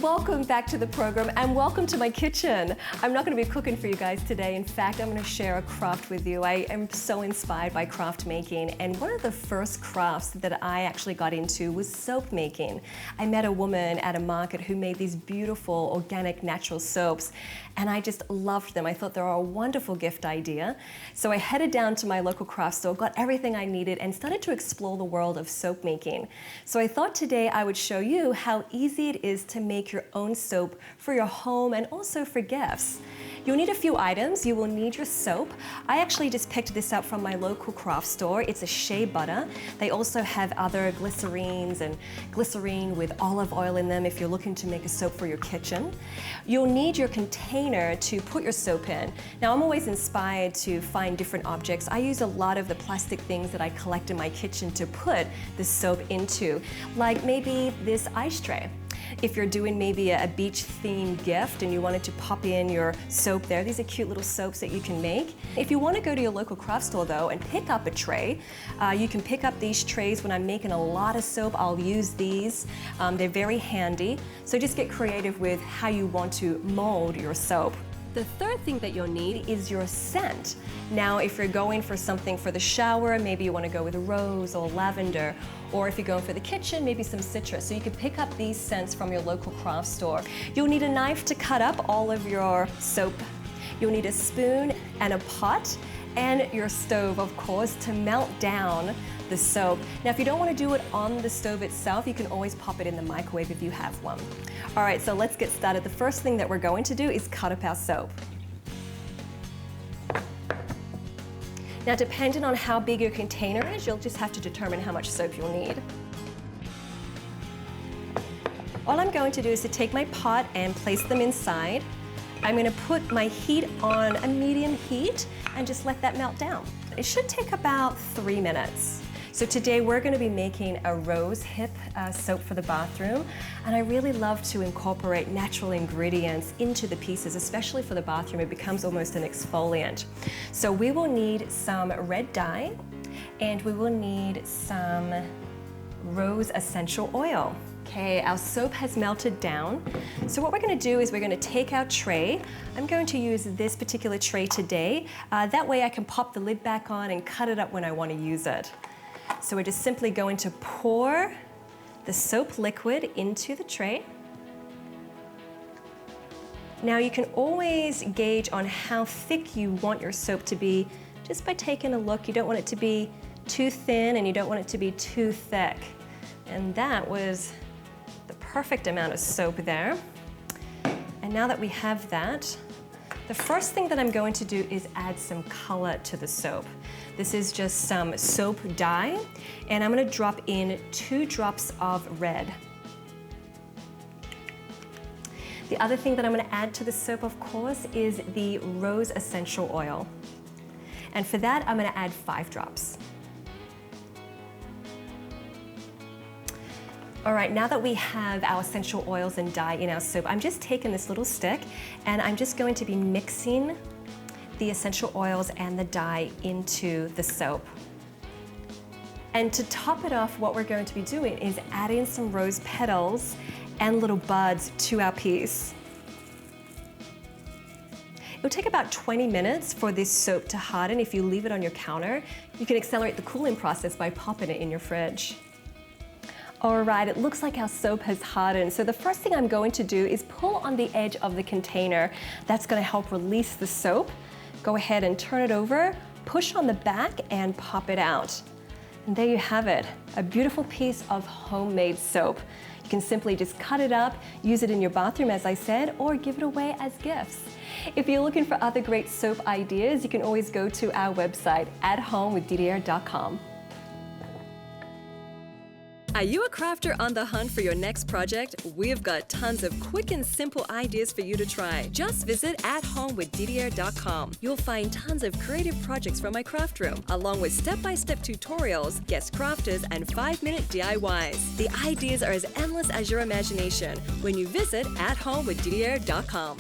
Welcome back to the program and welcome to my kitchen. I'm not going to be cooking for you guys today. In fact, I'm going to share a craft with you. I am so inspired by craft making, and one of the first crafts that I actually got into was soap making. I met a woman at a market who made these beautiful organic natural soaps, and I just loved them. I thought they were a wonderful gift idea. So I headed down to my local craft store, got everything I needed, and started to explore the world of soap making. So I thought today I would show you how easy it is to make your own soap for your home and also for gifts. You'll need a few items. You will need your soap. I actually just picked this up from my local craft store. It's a shea butter. They also have other glycerines and glycerine with olive oil in them if you're looking to make a soap for your kitchen. You'll need your container to put your soap in. Now, I'm always inspired to find different objects. I use a lot of the plastic things that I collect in my kitchen to put the soap into, like maybe this ice tray. If you're doing maybe a beach themed gift and you wanted to pop in your soap there, these are cute little soaps that you can make. If you want to go to your local craft store though and pick up a tray, you can pick up these trays. When I'm making a lot of soap, I'll use these. They're very handy. So just get creative with how you want to mold your soap. The third thing that you'll need is your scent. Now, if you're going for something for the shower, maybe you want to go with rose or lavender, or if you're going for the kitchen, maybe some citrus. So you can pick up these scents from your local craft store. You'll need a knife to cut up all of your soap. You'll need a spoon and a pot, and your stove, of course, to melt down the soap. Now, if you don't want to do it on the stove itself, you can always pop it in the microwave if you have one. All right, so let's get started. The first thing that we're going to do is cut up our soap. Now, depending on how big your container is, you'll just have to determine how much soap you'll need. All I'm going to do is to take my pot and place them inside. I'm going to put my heat on a medium heat and just let that melt down. It should take about 3 minutes. So today we're going to be making a rose hip soap for the bathroom, and I really love to incorporate natural ingredients into the pieces, especially for the bathroom. It becomes almost an exfoliant. So we will need some red dye, and we will need some rose essential oil. Okay, our soap has melted down. So what we're going to do is we're going to take our tray. I'm going to use this particular tray today. That way I can pop the lid back on and cut it up when I want to use it. So we're just simply going to pour the soap liquid into the tray. Now you can always gauge on how thick you want your soap to be just by taking a look. You don't want it to be too thin and you don't want it to be too thick. And that was the perfect amount of soap there. And now that we have that, the first thing that I'm going to do is add some color to the soap. This is just some soap dye, and I'm going to drop in 2 drops of red. The other thing that I'm going to add to the soap, of course, is the rose essential oil. And for that, I'm going to add 5 drops. All right, now that we have our essential oils and dye in our soap, I'm just taking this little stick and I'm just going to be mixing the essential oils and the dye into the soap. And to top it off, what we're going to be doing is adding some rose petals and little buds to our piece. It'll take about 20 minutes for this soap to harden. If you leave it on your counter, you can accelerate the cooling process by popping it in your fridge. All right, it looks like our soap has hardened. So the first thing I'm going to do is pull on the edge of the container. That's going to help release the soap. Go ahead and turn it over, push on the back and pop it out. And there you have it, a beautiful piece of homemade soap. You can simply just cut it up, use it in your bathroom as I said, or give it away as gifts. If you're looking for other great soap ideas, you can always go to our website, athomewithdidiayer.com. Are you a crafter on the hunt for your next project? We've got tons of quick and simple ideas for you to try. Just visit athomewithdidiayer.com. You'll find tons of creative projects from my craft room, along with step-by-step tutorials, guest crafters, and 5-minute DIYs. The ideas are as endless as your imagination when you visit athomewithdidiayer.com.